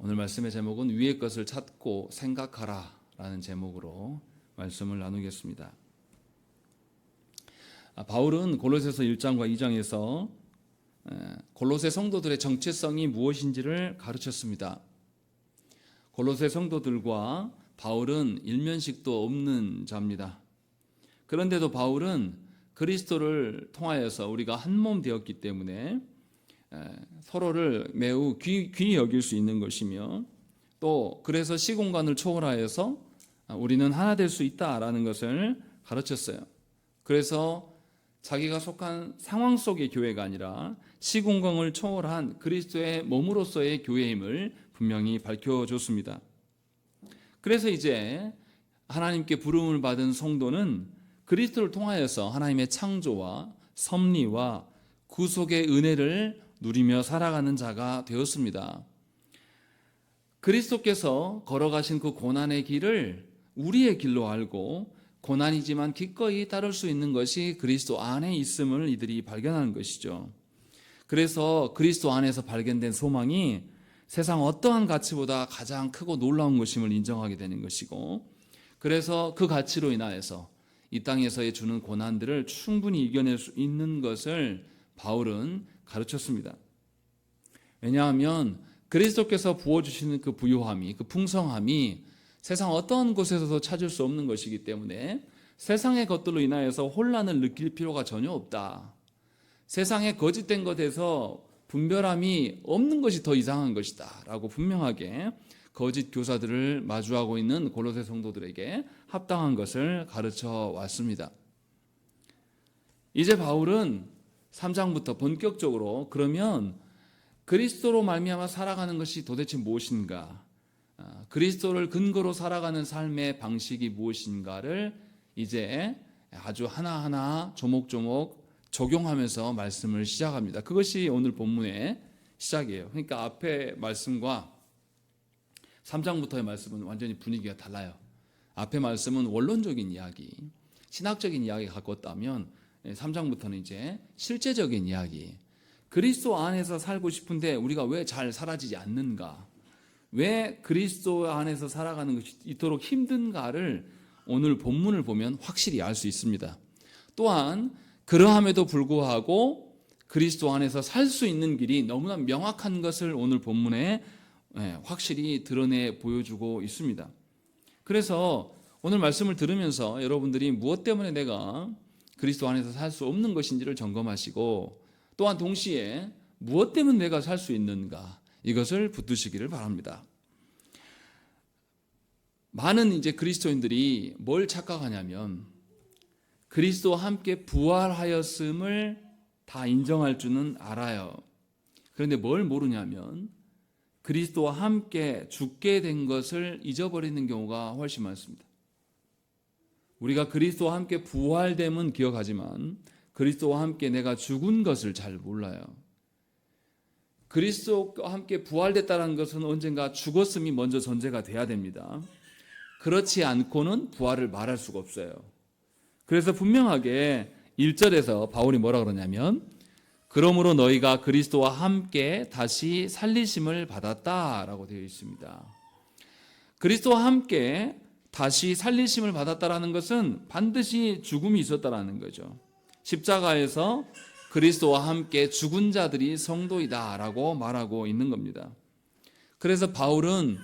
오늘 말씀의 제목은 위의 것을 찾고 생각하라 라는 제목으로 말씀을 나누겠습니다. 바울은 골로새서 1장과 2장에서 골로새 성도들의 정체성이 무엇인지를 가르쳤습니다. 골로새 성도들과 바울은 일면식도 없는 자입니다. 그런데도 바울은 그리스도를 통하여서 우리가 한 몸 되었기 때문에 서로를 매우 귀히 여길 수 있는 것이며, 또 그래서 시공간을 초월하여서 우리는 하나 될 수 있다라는 것을 가르쳤어요. 그래서 자기가 속한 상황 속의 교회가 아니라 시공간을 초월한 그리스도의 몸으로서의 교회임을 분명히 밝혀줬습니다. 그래서 이제 하나님께 부름을 받은 성도는 그리스도를 통하여서 하나님의 창조와 섭리와 구속의 은혜를 누리며 살아가는 자가 되었습니다. 그리스도께서 걸어가신 그 고난의 길을 우리의 길로 알고 고난이지만 기꺼이 따를 수 있는 것이 그리스도 안에 있음을 이들이 발견하는 것이죠. 그래서 그리스도 안에서 발견된 소망이 세상 어떠한 가치보다 가장 크고 놀라운 것임을 인정하게 되는 것이고, 그래서 그 가치로 인하여서 이 땅에서의 주는 고난들을 충분히 이겨낼 수 있는 것을 바울은 가르쳤습니다. 왜냐하면 그리스도께서 부어주시는 그 부요함이, 그 풍성함이 세상 어떤 곳에서도 찾을 수 없는 것이기 때문에 세상의 것들로 인하여서 혼란을 느낄 필요가 전혀 없다. 세상의 거짓된 것에서 분별함이 없는 것이 더 이상한 것이다 라고 분명하게 거짓 교사들을 마주하고 있는 골로새 성도들에게 합당한 것을 가르쳐 왔습니다. 이제 바울은 3장부터 본격적으로 그러면 그리스도로 말미암아 살아가는 것이 도대체 무엇인가, 그리스도를 근거로 살아가는 삶의 방식이 무엇인가를 이제 아주 하나하나 조목조목 적용하면서 말씀을 시작합니다. 그것이 오늘 본문의 시작이에요. 그러니까 앞에 말씀과 3장부터의 말씀은 완전히 분위기가 달라요. 앞에 말씀은 원론적인 이야기, 신학적인 이야기가 가꿨다면 3장부터는 이제 실제적인 이야기, 그리스도 안에서 살고 싶은데 우리가 왜 잘 살아지지 않는가, 왜 그리스도 안에서 살아가는 것이 이토록 힘든가를 오늘 본문을 보면 확실히 알 수 있습니다. 또한 그러함에도 불구하고 그리스도 안에서 살 수 있는 길이 너무나 명확한 것을 오늘 본문에 확실히 드러내 보여주고 있습니다. 그래서 오늘 말씀을 들으면서 여러분들이 무엇 때문에 내가 그리스도 안에서 살 수 없는 것인지를 점검하시고, 또한 동시에 무엇 때문에 내가 살 수 있는가, 이것을 붙드시기를 바랍니다. 많은 이제 그리스도인들이 뭘 착각하냐면 그리스도와 함께 부활하였음을 다 인정할 줄은 알아요. 그런데 뭘 모르냐면 그리스도와 함께 죽게 된 것을 잊어버리는 경우가 훨씬 많습니다. 우리가 그리스도와 함께 부활됨은 기억하지만 그리스도와 함께 내가 죽은 것을 잘 몰라요. 그리스도와 함께 부활됐다는 것은 언젠가 죽었음이 먼저 전제가 돼야 됩니다. 그렇지 않고는 부활을 말할 수가 없어요. 그래서 분명하게 1절에서 바울이 뭐라 그러냐면 그러므로 너희가 그리스도와 함께 다시 살리심을 받았다라고 되어 있습니다. 그리스도와 함께 다시 살리심을 받았다라는 것은 반드시 죽음이 있었다라는 거죠. 십자가에서 그리스도와 함께 죽은 자들이 성도이다라고 말하고 있는 겁니다. 그래서 바울은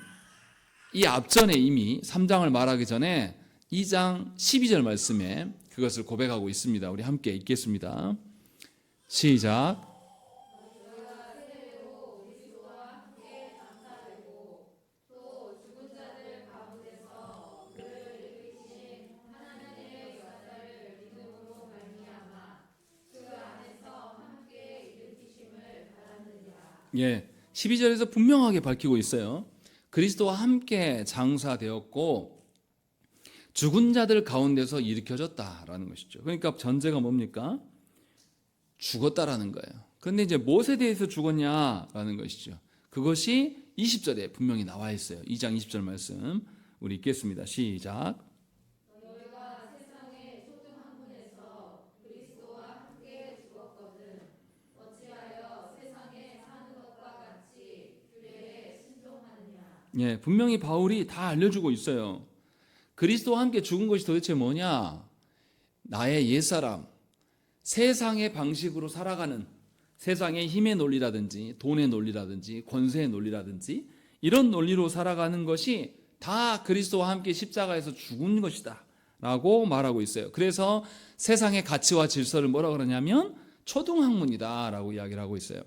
이 앞전에 이미 3장을 말하기 전에 2장 12절 말씀에 그것을 고백하고 있습니다. 우리 함께 읽겠습니다. 시작. 예, 12절에서 분명하게 밝히고 있어요. 그리스도와 함께 장사되었고 죽은 자들 가운데서 일으켜졌다라는 것이죠. 그러니까 전제가 뭡니까? 죽었다라는 거예요. 그런데 이제 무엇에 대해서 죽었냐라는 것이죠. 그것이 20절에 분명히 나와 있어요. 2장 20절 말씀 우리 읽겠습니다. 시작. 예, 분명히 바울이 다 알려주고 있어요. 그리스도와 함께 죽은 것이 도대체 뭐냐? 나의 옛사람, 세상의 방식으로 살아가는, 세상의 힘의 논리라든지 돈의 논리라든지 권세의 논리라든지 이런 논리로 살아가는 것이 다 그리스도와 함께 십자가에서 죽은 것이다 라고 말하고 있어요. 그래서 세상의 가치와 질서를 뭐라 그러냐면 초등학문이다 라고 이야기를 하고 있어요.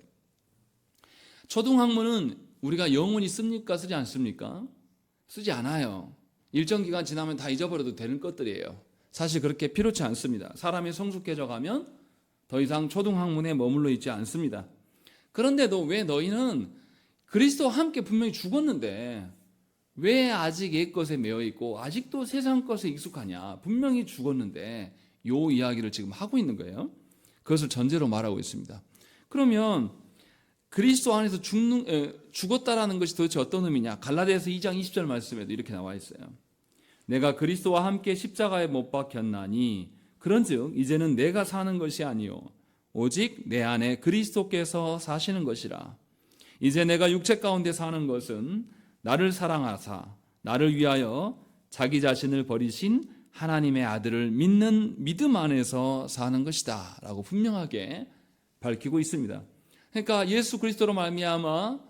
초등학문은 우리가 영원히 씁니까? 쓰지 않습니까? 쓰지 않아요. 일정 기간 지나면 다 잊어버려도 되는 것들이에요. 사실 그렇게 필요치 않습니다. 사람이 성숙해져 가면 더 이상 초등학문에 머물러 있지 않습니다. 그런데도 왜 너희는 그리스도와 함께 분명히 죽었는데 왜 아직 옛것에 매여 있고 아직도 세상 것에 익숙하냐? 분명히 죽었는데 요 이야기를 지금 하고 있는 거예요. 그것을 전제로 말하고 있습니다. 그러면 그리스도 안에서 죽었다라는 것이 도대체 어떤 의미냐? 갈라디아서 2장 20절 말씀에도 이렇게 나와 있어요. 내가 그리스도와 함께 십자가에 못 박혔나니 그런즉 이제는 내가 사는 것이 아니요 오직 내 안에 그리스도께서 사시는 것이라. 이제 내가 육체 가운데 사는 것은 나를 사랑하사 나를 위하여 자기 자신을 버리신 하나님의 아들을 믿는 믿음 안에서 사는 것이다 라고 분명하게 밝히고 있습니다. 그러니까 예수 그리스도로 말미암아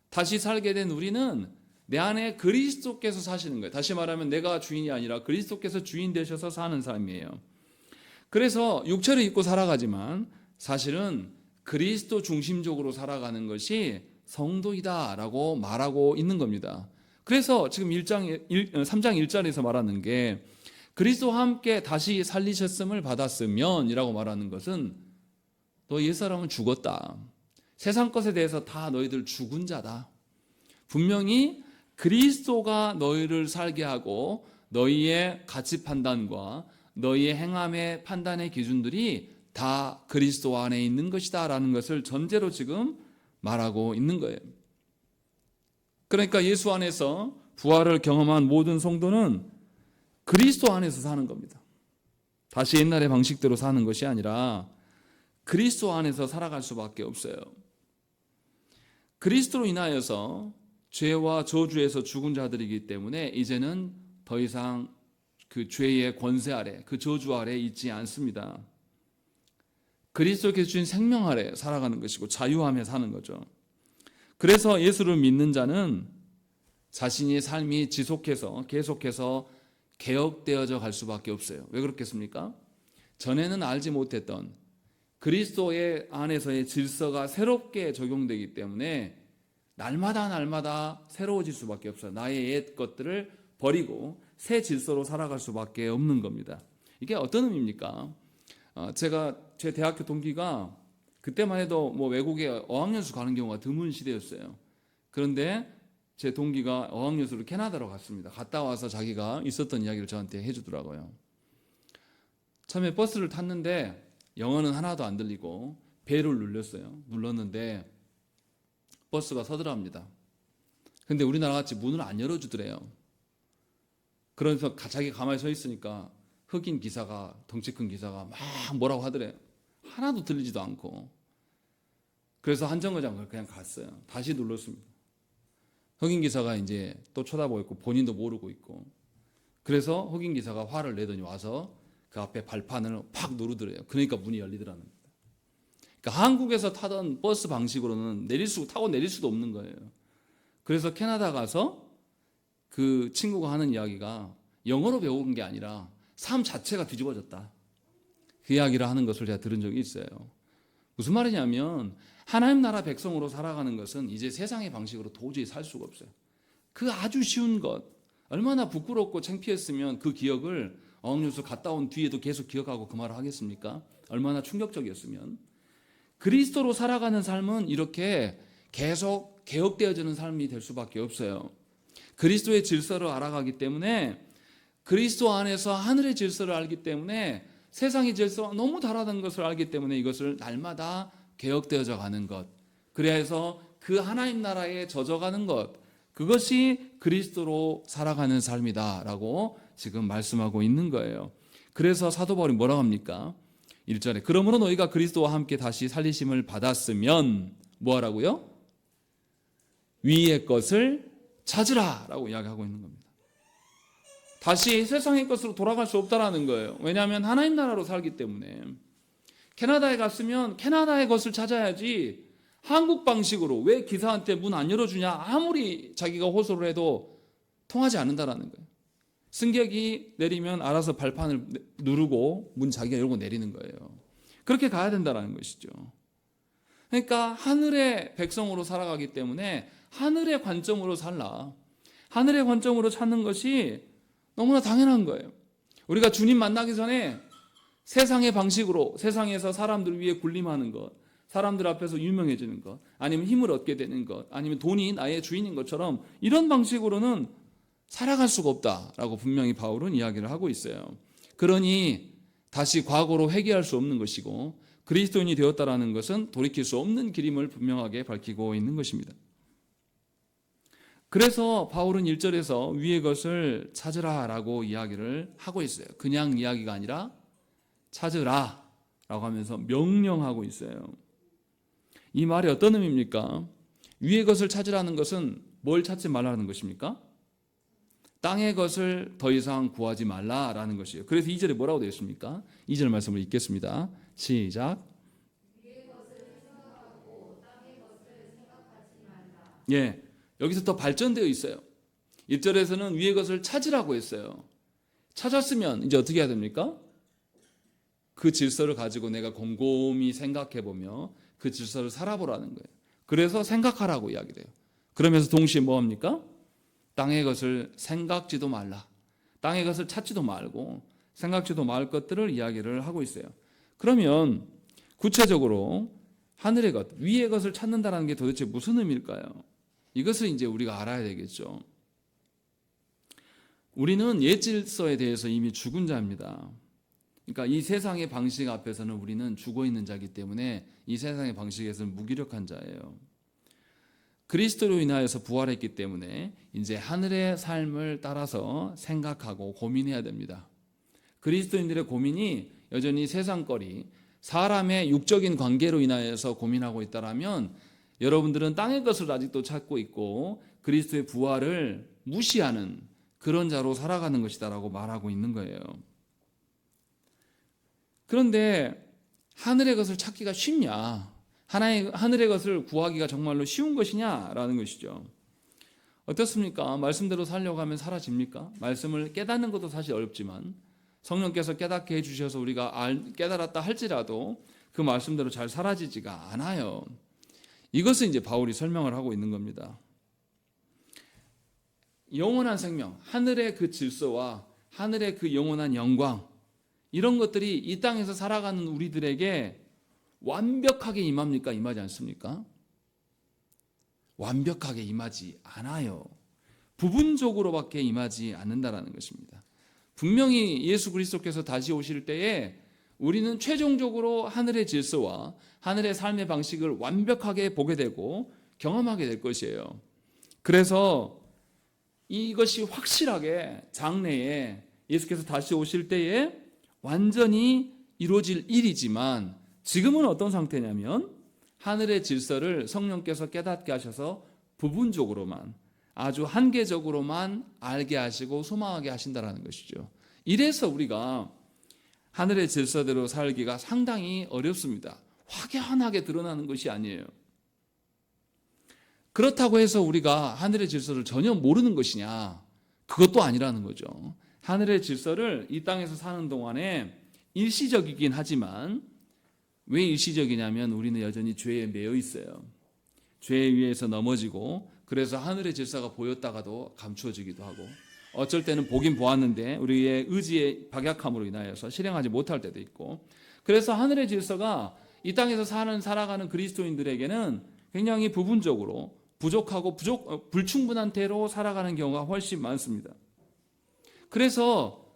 다시 살게 된 우리는 내 안에 그리스도께서 사시는 거예요. 다시 말하면 내가 주인이 아니라 그리스도께서 주인 되셔서 사는 삶이에요. 그래서 육체를 입고 살아가지만 사실은 그리스도 중심적으로 살아가는 것이 성도이다라고 말하고 있는 겁니다. 그래서 지금 3장 1절에서 말하는 게 그리스도와 함께 다시 살리셨음을 받았으면 이라고 말하는 것은 너 옛사람은 죽었다. 세상 것에 대해서 다 너희들 죽은 자다. 분명히 그리스도가 너희를 살게 하고 너희의 가치 판단과 너희의 행함의 판단의 기준들이 다 그리스도 안에 있는 것이다 라는 것을 전제로 지금 말하고 있는 거예요. 그러니까 예수 안에서 부활을 경험한 모든 성도는 그리스도 안에서 사는 겁니다. 다시 옛날의 방식대로 사는 것이 아니라 그리스도 안에서 살아갈 수밖에 없어요. 그리스도로 인하여서 죄와 저주에서 죽은 자들이기 때문에 이제는 더 이상 그 죄의 권세 아래, 그 저주 아래 있지 않습니다. 그리스도께서 주신 생명 아래 살아가는 것이고 자유함에 사는 거죠. 그래서 예수를 믿는 자는 자신의 삶이 계속해서 개혁되어져 갈 수밖에 없어요. 왜 그렇겠습니까? 전에는 알지 못했던 그리스도의 안에서의 질서가 새롭게 적용되기 때문에 날마다 새로워질 수밖에 없어요. 나의 옛 것들을 버리고 새 질서로 살아갈 수밖에 없는 겁니다. 이게 어떤 의미입니까? 제 대학교 동기가 그때만 해도 뭐 외국에 어학연수 가는 경우가 드문 시대였어요. 그런데 제 동기가 어학연수로 캐나다로 갔습니다. 갔다 와서 자기가 있었던 이야기를 저한테 해주더라고요. 처음에 버스를 탔는데 영어는 하나도 안 들리고 벨을 눌렀는데 버스가 서들어갑니다. 근데 우리나라 같이 문을 안 열어주더래요. 그래서 자기가 가만히 서 있으니까 흑인 기사가, 덩치 큰 기사가 막 뭐라고 하더래요. 하나도 들리지도 않고. 그래서 한 정거장을 그냥 갔어요. 다시 눌렀습니다. 흑인 기사가 이제 또 쳐다보고 있고 본인도 모르고 있고. 그래서 흑인 기사가 화를 내더니 와서 그 앞에 발판을 팍 누르더래요. 그러니까 문이 열리더라는 겁니다. 그러니까 한국에서 타던 버스 방식으로는 타고 내릴 수도 없는 거예요. 그래서 캐나다 가서 그 친구가 하는 이야기가 영어로 배운 게 아니라 삶 자체가 뒤집어졌다. 그 이야기를 하는 것을 제가 들은 적이 있어요. 무슨 말이냐면 하나님 나라 백성으로 살아가는 것은 이제 세상의 방식으로 도저히 살 수가 없어요. 그 아주 쉬운 것, 얼마나 부끄럽고 창피했으면 그 기억을 어학연수 갔다 온 뒤에도 계속 기억하고 그 말을 하겠습니까? 얼마나 충격적이었으면. 그리스도로 살아가는 삶은 이렇게 계속 개혁되어지는 삶이 될 수밖에 없어요. 그리스도의 질서를 알아가기 때문에 그리스도 안에서 하늘의 질서를 알기 때문에 세상의 질서와 너무 다르다는 것을 알기 때문에 이것을 날마다 개혁되어져 가는 것, 그래서 그 하나님 나라에 젖어가는 것, 그것이 그리스도로 살아가는 삶이다라고 지금 말씀하고 있는 거예요. 그래서 사도 바울이 뭐라고 합니까? 1절에 그러므로 너희가 그리스도와 함께 다시 살리심을 받았으면 뭐하라고요? 위의 것을 찾으라라고 이야기하고 있는 겁니다. 다시 세상의 것으로 돌아갈 수 없다라는 거예요. 왜냐하면 하나님 나라로 살기 때문에. 캐나다에 갔으면 캐나다의 것을 찾아야지 한국 방식으로 왜 기사한테 문 안 열어주냐 아무리 자기가 호소를 해도 통하지 않는다라는 거예요. 승객이 내리면 알아서 발판을 누르고 문 자기가 열고 내리는 거예요. 그렇게 가야 된다는 것이죠. 그러니까 하늘의 백성으로 살아가기 때문에 하늘의 관점으로 살라. 하늘의 관점으로 찾는 것이 너무나 당연한 거예요. 우리가 주님 만나기 전에 세상의 방식으로 세상에서 사람들 위해 군림하는 것, 사람들 앞에서 유명해지는 것, 아니면 힘을 얻게 되는 것, 아니면 돈이 나의 주인인 것처럼 이런 방식으로는 살아갈 수가 없다라고 분명히 바울은 이야기를 하고 있어요. 그러니 다시 과거로 회귀할 수 없는 것이고 그리스도인이 되었다라는 것은 돌이킬 수 없는 길임을 분명하게 밝히고 있는 것입니다. 그래서 바울은 1절에서 위의 것을 찾으라라고 이야기를 하고 있어요. 그냥 이야기가 아니라 찾으라라고 하면서 명령하고 있어요. 이 말이 어떤 의미입니까? 위의 것을 찾으라는 것은 뭘 찾지 말라는 것입니까? 땅의 것을 더 이상 구하지 말라라는 것이에요. 그래서 2절에 뭐라고 되어 있습니까? 2절 말씀을 읽겠습니다. 시작. 예, 여기서 더 발전되어 있어요. 1절에서는 위의 것을 찾으라고 했어요. 찾았으면 이제 어떻게 해야 됩니까? 그 질서를 가지고 내가 곰곰이 생각해보며 그 질서를 살아보라는 거예요. 그래서 생각하라고 이야기를 해요. 그러면서 동시에 뭐합니까? 땅의 것을 생각지도 말라. 땅의 것을 찾지도 말고 생각지도 말 것들을 이야기를 하고 있어요. 그러면 구체적으로 하늘의 것, 위의 것을 찾는다는 게 도대체 무슨 의미일까요? 이것을 이제 우리가 알아야 되겠죠. 우리는 옛 질서에 대해서 이미 죽은 자입니다. 그러니까 이 세상의 방식 앞에서는 우리는 죽어있는 자이기 때문에 이 세상의 방식에서는 무기력한 자예요. 그리스도로 인하여서 부활했기 때문에 이제 하늘의 삶을 따라서 생각하고 고민해야 됩니다. 그리스도인들의 고민이 여전히 세상거리, 사람의 육적인 관계로 인하여서 고민하고 있다면 여러분들은 땅의 것을 아직도 찾고 있고 그리스도의 부활을 무시하는 그런 자로 살아가는 것이다라고 말하고 있는 거예요. 그런데 하늘의 것을 찾기가 쉽냐? 하늘의 것을 구하기가 정말로 쉬운 것이냐라는 것이죠. 어떻습니까? 말씀대로 살려고 하면 사라집니까? 말씀을 깨닫는 것도 사실 어렵지만 성령께서 깨닫게 해주셔서 우리가 깨달았다 할지라도 그 말씀대로 잘 사라지지가 않아요. 이것을 이제 바울이 설명을 하고 있는 겁니다. 영원한 생명, 하늘의 그 질서와 하늘의 그 영원한 영광, 이런 것들이 이 땅에서 살아가는 우리들에게 완벽하게 임합니까? 임하지 않습니까? 완벽하게 임하지 않아요. 부분적으로밖에 임하지 않는다라는 것입니다. 분명히 예수 그리스도께서 다시 오실 때에 우리는 최종적으로 하늘의 질서와 하늘의 삶의 방식을 완벽하게 보게 되고 경험하게 될 것이에요. 그래서 이것이 확실하게 장래에 예수께서 다시 오실 때에 완전히 이루어질 일이지만 지금은 어떤 상태냐면 하늘의 질서를 성령께서 깨닫게 하셔서 부분적으로만 아주 한계적으로만 알게 하시고 소망하게 하신다는 것이죠. 이래서 우리가 하늘의 질서대로 살기가 상당히 어렵습니다. 확연하게 드러나는 것이 아니에요. 그렇다고 해서 우리가 하늘의 질서를 전혀 모르는 것이냐? 그것도 아니라는 거죠. 하늘의 질서를 이 땅에서 사는 동안에 일시적이긴 하지만 왜 일시적이냐면 우리는 여전히 죄에 매여 있어요. 죄에 의해서 넘어지고 그래서 하늘의 질서가 보였다가도 감추어지기도 하고 어쩔 때는 보긴 보았는데 우리의 의지의 박약함으로 인하여서 실행하지 못할 때도 있고 그래서 하늘의 질서가 이 땅에서 살아가는 그리스도인들에게는 굉장히 부분적으로 부족하고 불충분한 태로 살아가는 경우가 훨씬 많습니다. 그래서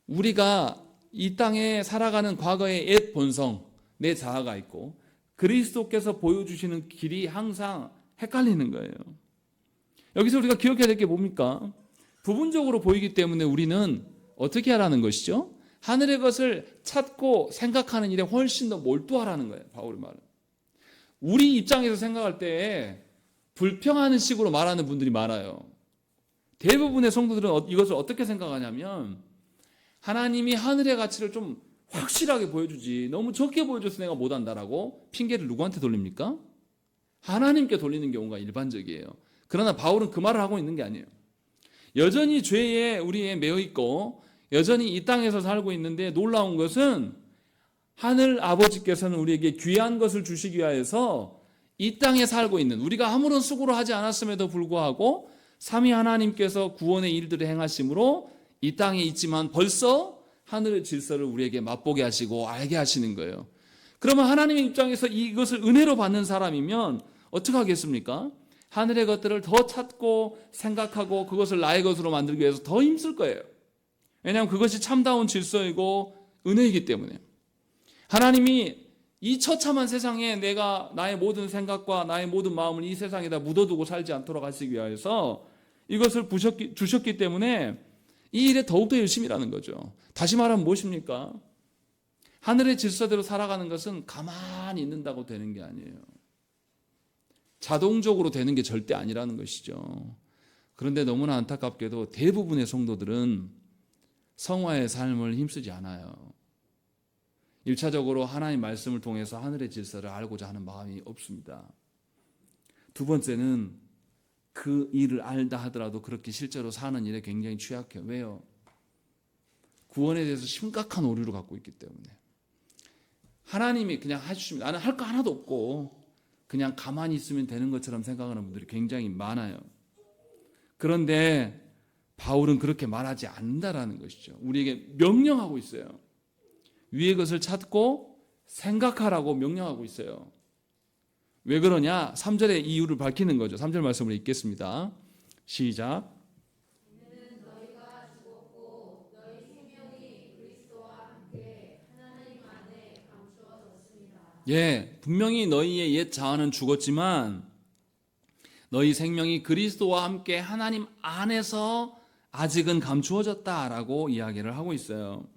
우리가 이 땅에 살아가는 과거의 옛 본성, 내 자아가 있고 그리스도께서 보여주시는 길이 항상 헷갈리는 거예요. 여기서 우리가 기억해야 될 게 뭡니까? 부분적으로 보이기 때문에 우리는 어떻게 하라는 것이죠? 하늘의 것을 찾고 생각하는 일에 훨씬 더 몰두하라는 거예요. 바울의 말은. 우리 입장에서 생각할 때 불평하는 식으로 말하는 분들이 많아요. 대부분의 성도들은 이것을 어떻게 생각하냐면 하나님이 하늘의 가치를 좀 확실하게 보여주지 너무 적게 보여줘서 내가 못한다라고 핑계를 누구한테 돌립니까? 하나님께 돌리는 경우가 일반적이에요. 그러나 바울은 그 말을 하고 있는 게 아니에요. 여전히 죄에 우리에 매여 있고 여전히 이 땅에서 살고 있는데 놀라운 것은 하늘 아버지께서는 우리에게 귀한 것을 주시기 위하여서 이 땅에 살고 있는 우리가 아무런 수고를 하지 않았음에도 불구하고 삼위 하나님께서 구원의 일들을 행하심으로 이 땅에 있지만 벌써 하늘의 질서를 우리에게 맛보게 하시고 알게 하시는 거예요. 그러면 하나님의 입장에서 이것을 은혜로 받는 사람이면 어떻게 하겠습니까? 하늘의 것들을 더 찾고 생각하고 그것을 나의 것으로 만들기 위해서 더 힘쓸 거예요. 왜냐하면 그것이 참다운 질서이고 은혜이기 때문에. 하나님이 이 처참한 세상에 내가 나의 모든 생각과 나의 모든 마음을 이 세상에다 묻어두고 살지 않도록 하시기 위해서 이것을 주셨기 때문에 이 일에 더욱더 열심히 일하는 거죠. 다시 말하면 무엇입니까? 하늘의 질서대로 살아가는 것은 가만히 있는다고 되는 게 아니에요. 자동적으로 되는 게 절대 아니라는 것이죠. 그런데 너무나 안타깝게도 대부분의 성도들은 성화의 삶을 힘쓰지 않아요. 1차적으로 하나님 말씀을 통해서 하늘의 질서를 알고자 하는 마음이 없습니다. 두 번째는 그 일을 알다 하더라도 그렇게 실제로 사는 일에 굉장히 취약해요. 왜요? 구원에 대해서 심각한 오류를 갖고 있기 때문에. 하나님이 그냥 해주시면 나는 할 거 하나도 없고 그냥 가만히 있으면 되는 것처럼 생각하는 분들이 굉장히 많아요. 그런데 바울은 그렇게 말하지 않는다라는 것이죠. 우리에게 명령하고 있어요. 위의 것을 찾고 생각하라고 명령하고 있어요. 왜 그러냐? 3절의 이유를 밝히는 거죠. 3절 말씀을 읽겠습니다. 시작. 예, 분명히 너희의 옛 자아는 죽었지만 너희 생명이 그리스도와 함께 하나님 안에서 아직은 감추어졌다라고 이야기를 하고 있어요.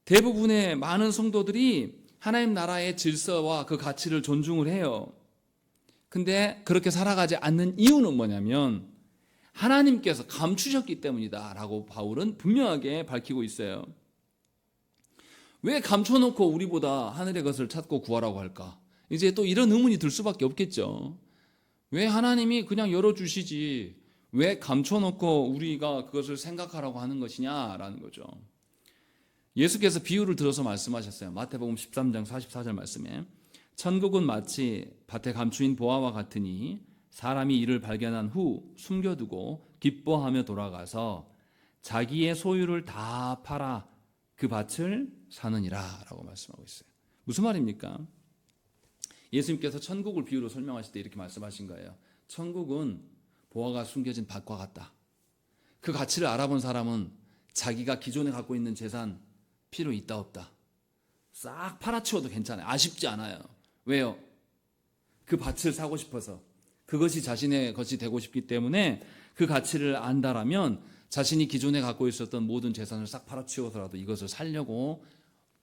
대부분의 많은 성도들이 하나님 나라의 질서와 그 가치를 존중을 해요. 근데 그렇게 살아가지 않는 이유는 뭐냐면 하나님께서 감추셨기 때문이다라고 바울은 분명하게 밝히고 있어요. 왜 감춰놓고 우리보다 하늘의 것을 찾고 구하라고 할까? 이제 또 이런 의문이 들 수밖에 없겠죠. 왜 하나님이 그냥 열어주시지 왜 감춰놓고 우리가 그것을 생각하라고 하는 것이냐라는 거죠. 예수께서 비유를 들어서 말씀하셨어요. 마태복음 13장 44절 말씀에 천국은 마치 밭에 감추인 보화와 같으니 사람이 이를 발견한 후 숨겨두고 기뻐하며 돌아가서 자기의 소유를 다 팔아 그 밭을 사느니라 라고 말씀하고 있어요. 무슨 말입니까? 예수님께서 천국을 비유로 설명하실 때 이렇게 말씀하신 거예요. 천국은 보화가 숨겨진 밭과 같다. 그 가치를 알아본 사람은 자기가 기존에 갖고 있는 재산 필요 있다 없다 싹 팔아치워도 괜찮아요. 아쉽지 않아요. 왜요? 그 밭을 사고 싶어서 그것이 자신의 것이 되고 싶기 때문에 그 가치를 안다라면 자신이 기존에 갖고 있었던 모든 재산을 싹 팔아치워서라도 이것을 살려고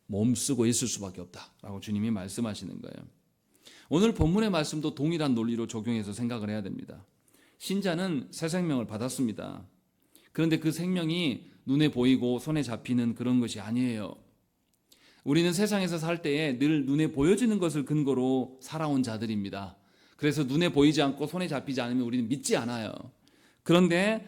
몸쓰고 있을 수밖에 없다라고 주님이 말씀하시는 거예요. 오늘 본문의 말씀도 동일한 논리로 적용해서 생각을 해야 됩니다. 신자는 새 생명을 받았습니다. 그런데 그 생명이 눈에 보이고 손에 잡히는 그런 것이 아니에요. 우리는 세상에서 살 때에 늘 눈에 보여지는 것을 근거로 살아온 자들입니다. 그래서 눈에 보이지 않고 손에 잡히지 않으면 우리는 믿지 않아요. 그런데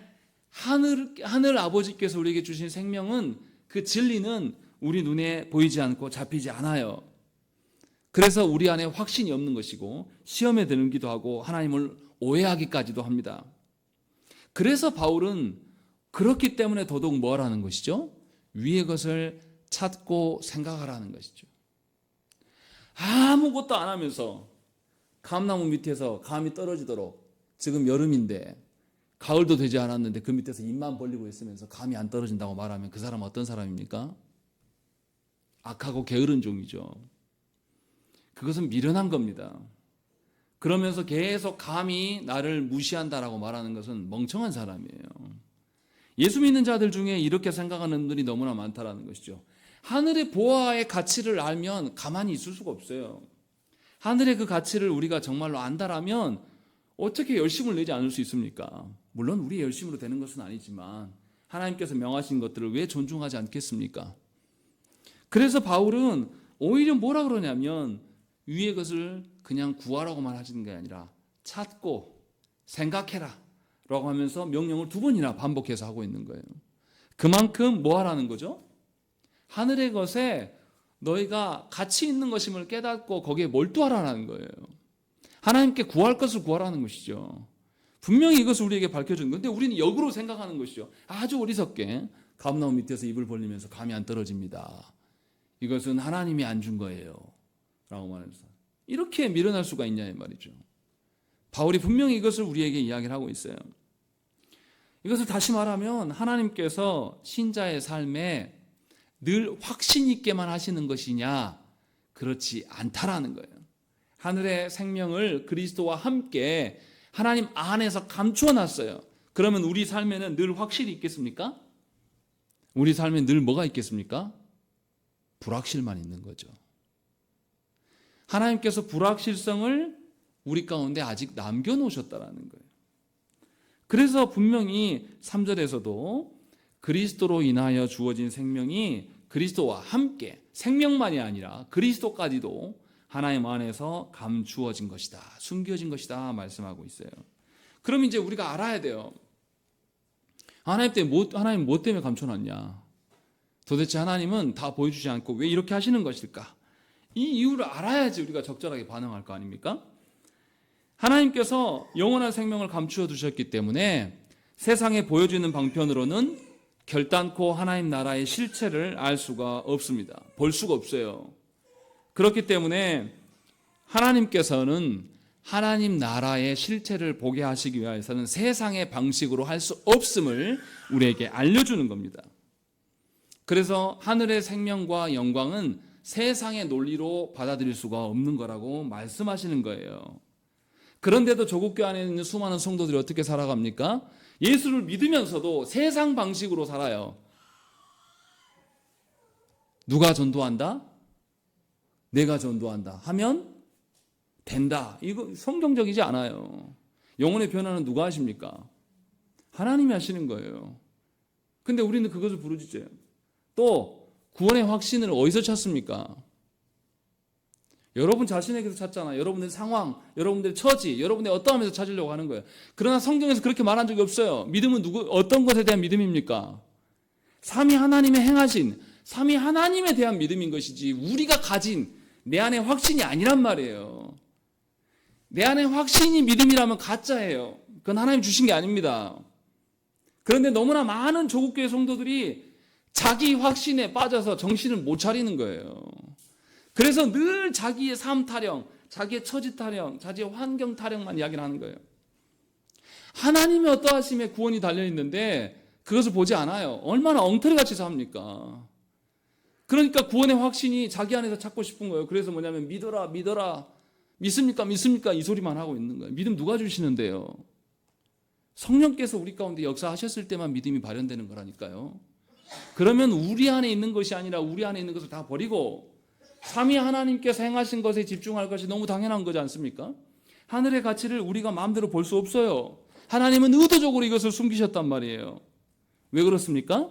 하늘 아버지께서 우리에게 주신 생명은 그 진리는 우리 눈에 보이지 않고 잡히지 않아요. 그래서 우리 안에 확신이 없는 것이고 시험에 들기도 하고 하나님을 오해하기까지도 합니다. 그래서 바울은 그렇기 때문에 더더욱 뭐 하라는 것이죠? 위의 것을 찾고 생각하라는 것이죠. 아무것도 안 하면서 감나무 밑에서 감이 떨어지도록 지금 여름인데 가을도 되지 않았는데 그 밑에서 입만 벌리고 있으면서 감이 안 떨어진다고 말하면 그 사람은 어떤 사람입니까? 악하고 게으른 종이죠. 그것은 미련한 겁니다. 그러면서 계속 감히 나를 무시한다라고 말하는 것은 멍청한 사람이에요. 예수 믿는 자들 중에 이렇게 생각하는 분들이 너무나 많다라는 것이죠. 하늘의 보화의 가치를 알면 가만히 있을 수가 없어요. 하늘의 그 가치를 우리가 정말로 안다라면 어떻게 열심을 내지 않을 수 있습니까? 물론 우리의 열심으로 되는 것은 아니지만 하나님께서 명하신 것들을 왜 존중하지 않겠습니까? 그래서 바울은 오히려 뭐라 그러냐면 위의 것을 그냥 구하라고만 하시는 게 아니라 찾고 생각해라 라고 하면서 명령을 2번이나 반복해서 하고 있는 거예요. 그만큼 뭐 하라는 거죠? 하늘의 것에 너희가 가치 있는 것임을 깨닫고 거기에 몰두하라는 거예요. 하나님께 구할 것을 구하라는 것이죠. 분명히 이것을 우리에게 밝혀주는 건데 우리는 역으로 생각하는 것이죠. 아주 어리석게 감나무 밑에서 입을 벌리면서 감이 안 떨어집니다. 이것은 하나님이 안 준 거예요 라고 말해서 이렇게 밀어낼 수가 있냐 말이죠. 바울이 분명히 이것을 우리에게 이야기를 하고 있어요. 이것을 다시 말하면 하나님께서 신자의 삶에 늘 확신 있게만 하시는 것이냐? 그렇지 않다라는 거예요. 하늘의 생명을 그리스도와 함께 하나님 안에서 감추어 놨어요. 그러면 우리 삶에는 늘 확실히 있겠습니까? 우리 삶에 늘 뭐가 있겠습니까? 불확실만 있는 거죠. 하나님께서 불확실성을 우리 가운데 아직 남겨놓으셨다라는 거예요. 그래서 분명히 3절에서도 그리스도로 인하여 주어진 생명이 그리스도와 함께 생명만이 아니라 그리스도까지도 하나님 안에서 감추어진 것이다. 숨겨진 것이다 말씀하고 있어요. 그럼 이제 우리가 알아야 돼요. 하나님 뭐 때문에 감춰놨냐? 도대체 하나님은 다 보여주지 않고 왜 이렇게 하시는 것일까? 이 이유를 알아야지 우리가 적절하게 반응할 거 아닙니까? 하나님께서 영원한 생명을 감추어 두셨기 때문에 세상에 보여지는 방편으로는 결단코 하나님 나라의 실체를 알 수가 없습니다. 볼 수가 없어요. 그렇기 때문에 하나님께서는 하나님 나라의 실체를 보게 하시기 위해서는 세상의 방식으로 할 수 없음을 우리에게 알려주는 겁니다. 그래서 하늘의 생명과 영광은 세상의 논리로 받아들일 수가 없는 거라고 말씀하시는 거예요. 그런데도 조국교 안에 있는 수많은 성도들이 어떻게 살아갑니까? 예수를 믿으면서도 세상 방식으로 살아요. 누가 전도한다? 내가 전도한다 하면 된다. 이거 성경적이지 않아요. 영혼의 변화는 누가 하십니까? 하나님이 하시는 거예요. 근데 우리는 그것을 부르짖어요. 또 구원의 확신을 어디서 찾습니까? 여러분 자신에게서 찾잖아요. 여러분들의 상황, 여러분들의 처지, 여러분의 어떠함에서 찾으려고 하는 거예요. 그러나 성경에서 그렇게 말한 적이 없어요. 믿음은 어떤 것에 대한 믿음입니까? 삼위 하나님의 행하신, 삼위 하나님에 대한 믿음인 것이지 우리가 가진 내 안의 확신이 아니란 말이에요. 내 안의 확신이 믿음이라면 가짜예요. 그건 하나님 주신 게 아닙니다. 그런데 너무나 많은 조국교회 성도들이 자기 확신에 빠져서 정신을 못 차리는 거예요. 그래서 늘 자기의 삶 타령, 자기의 처지 타령, 자기의 환경 타령만 이야기를 하는 거예요. 하나님의 어떠하심에 구원이 달려있는데 그것을 보지 않아요. 얼마나 엉터리같이 삽니까? 그러니까 구원의 확신이 자기 안에서 찾고 싶은 거예요. 그래서 뭐냐면 믿어라, 믿어라, 믿습니까, 믿습니까 이 소리만 하고 있는 거예요. 믿음 누가 주시는데요? 성령께서 우리 가운데 역사하셨을 때만 믿음이 발현되는 거라니까요. 그러면 우리 안에 있는 것이 아니라 우리 안에 있는 것을 다 버리고 삼위 하나님께서 행하신 것에 집중할 것이 너무 당연한 거지 않습니까? 하늘의 가치를 우리가 마음대로 볼 수 없어요. 하나님은 의도적으로 이것을 숨기셨단 말이에요. 왜 그렇습니까?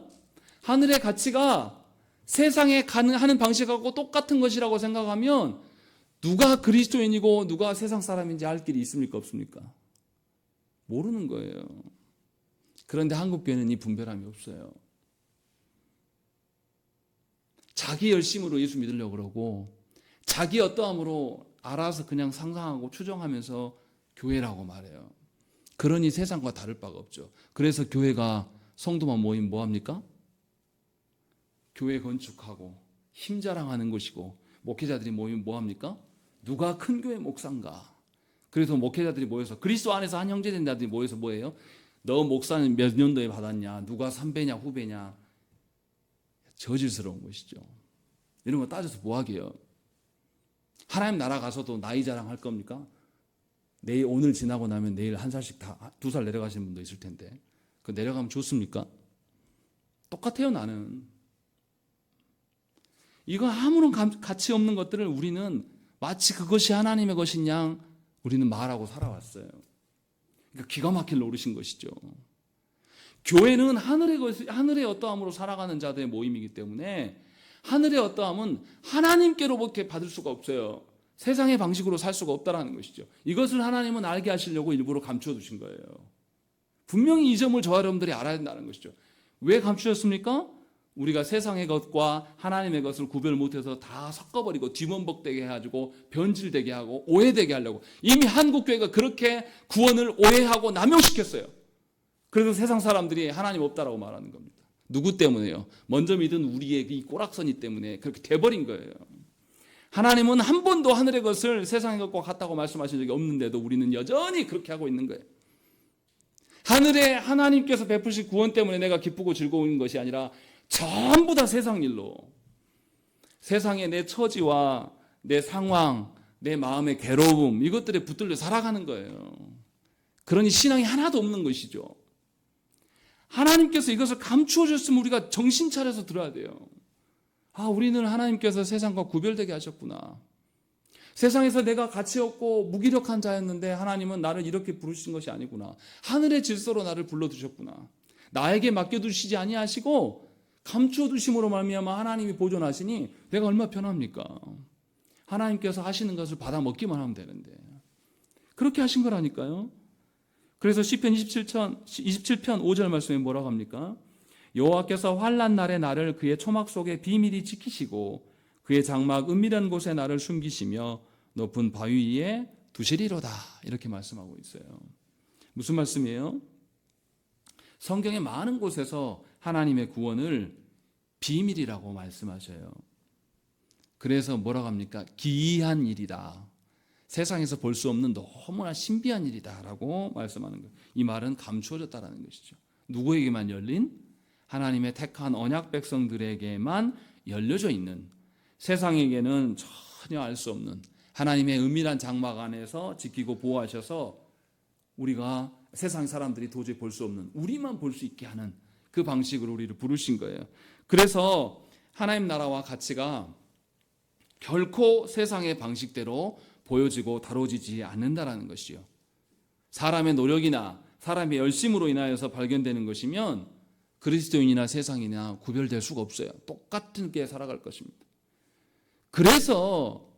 하늘의 가치가 세상에 하는 방식하고 똑같은 것이라고 생각하면 누가 그리스도인이고 누가 세상 사람인지 알 길이 있습니까? 없습니까? 모르는 거예요. 그런데 한국교회는 이 분별함이 없어요. 자기 열심으로 예수 믿으려고 그러고 자기 어떠함으로 알아서 그냥 상상하고 추정하면서 교회라고 말해요. 그러니 세상과 다를 바가 없죠. 그래서 교회가 성도만 모이면 뭐합니까? 교회 건축하고 힘자랑하는 것이고 목회자들이 모이면 뭐합니까? 누가 큰 교회 목사인가? 그래서 목회자들이 모여서 그리스도 안에서 한 형제 된다들이 모여서 뭐예요? 너 목사는 몇 년도에 받았냐? 누가 선배냐 후배냐? 저질스러운 것이죠. 이런 거 따져서 뭐하게요? 하나님 나라 가서도 나이 자랑할 겁니까? 내일 오늘 지나고 나면 내일 한 살씩 다 2살 내려가시는 분도 있을 텐데 그 내려가면 좋습니까? 똑같아요. 나는 이거 아무런 가치 없는 것들을 우리는 마치 그것이 하나님의 것인 양 우리는 말하고 살아왔어요. 그러니까 기가 막힐 노릇인 것이죠. 교회는 하늘의 어떠함으로 살아가는 자들의 모임이기 때문에 하늘의 어떠함은 하나님께로밖에 받을 수가 없어요. 세상의 방식으로 살 수가 없다라는 것이죠. 이것을 하나님은 알게 하시려고 일부러 감추어 두신 거예요. 분명히 이 점을 저와 여러분들이 알아야 된다는 것이죠. 왜 감추셨습니까? 우리가 세상의 것과 하나님의 것을 구별 못해서 다 섞어버리고 뒤범벅되게 해가지고 변질되게 하고 오해되게 하려고. 이미 한국교회가 그렇게 구원을 오해하고 남용시켰어요. 그래서 세상 사람들이 하나님 없다라고 말하는 겁니다. 누구 때문에요? 먼저 믿은 우리의 이 꼬락서니 때문에 그렇게 돼버린 거예요. 하나님은 한 번도 하늘의 것을 세상의 것과 같다고 말씀하신 적이 없는데도 우리는 여전히 그렇게 하고 있는 거예요. 하늘에 하나님께서 베푸신 구원 때문에 내가 기쁘고 즐거운 것이 아니라 전부 다 세상 일로, 세상의 내 처지와 내 상황, 내 마음의 괴로움, 이것들에 붙들려 살아가는 거예요. 그러니 신앙이 하나도 없는 것이죠. 하나님께서 이것을 감추어 줬으면 우리가 정신 차려서 들어야 돼요. 아, 우리는 하나님께서 세상과 구별되게 하셨구나. 세상에서 내가 가치 없고 무기력한 자였는데 하나님은 나를 이렇게 부르신 것이 아니구나. 하늘의 질서로 나를 불러두셨구나. 나에게 맡겨두시지 아니하시고 감추어 두심으로 말미암아 하나님이 보존하시니 내가 얼마나 편합니까? 하나님께서 하시는 것을 받아 먹기만 하면 되는데 그렇게 하신 거라니까요. 그래서 시편 27편 5절 말씀에 뭐라고 합니까? 여호와께서 환난 날에 나를 그의 초막 속에 비밀히 지키시고 그의 장막 은밀한 곳에 나를 숨기시며 높은 바위 위에 두시리로다. 이렇게 말씀하고 있어요. 무슨 말씀이에요? 성경의 많은 곳에서 하나님의 구원을 비밀이라고 말씀하셔요. 그래서 뭐라고 합니까? 기이한 일이다. 세상에서 볼 수 없는 너무나 신비한 일이다라고 말씀하는 거예요. 이 말은 감추어졌다라는 것이죠. 누구에게만 열린? 하나님의 택한 언약 백성들에게만 열려져 있는, 세상에게는 전혀 알 수 없는 하나님의 은밀한 장막 안에서 지키고 보호하셔서 우리가 세상 사람들이 도저히 볼 수 없는, 우리만 볼 수 있게 하는 그 방식으로 우리를 부르신 거예요. 그래서 하나님 나라와 가치가 결코 세상의 방식대로 보여지고 다뤄지지 않는다라는 것이요. 사람의 노력이나 사람의 열심으로 인하여서 발견되는 것이면 그리스도인이나 세상이나 구별될 수가 없어요. 똑같은 게 살아갈 것입니다. 그래서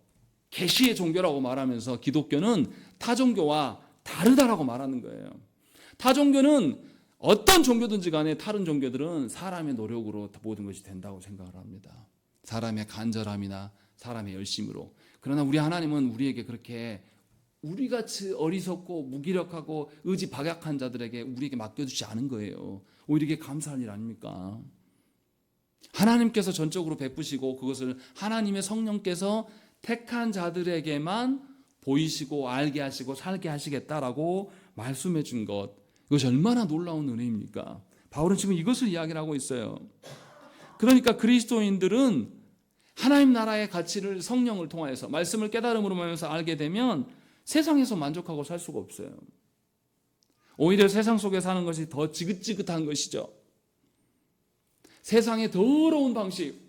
계시의 종교라고 말하면서 기독교는 타 종교와 다르다라고 말하는 거예요. 타 종교는 어떤 종교든지 간에 다른 종교들은 사람의 노력으로 모든 것이 된다고 생각을 합니다. 사람의 간절함이나 사람의 열심으로. 그러나 우리 하나님은 우리에게 그렇게 우리같이 어리석고 무기력하고 의지 박약한 자들에게 우리에게 맡겨주지 않은 거예요. 오히려 이게 감사할 일 아닙니까? 하나님께서 전적으로 베푸시고 그것을 하나님의 성령께서 택한 자들에게만 보이시고 알게 하시고 살게 하시겠다라고 말씀해 준 것, 이것이 얼마나 놀라운 은혜입니까? 바울은 지금 이것을 이야기를 하고 있어요. 그러니까 그리스도인들은 하나님 나라의 가치를 성령을 통하여서 말씀을 깨달음으로 말면서 알게 되면 세상에서 만족하고 살 수가 없어요. 오히려 세상 속에 사는 것이 더 지긋지긋한 것이죠. 세상의 더러운 방식,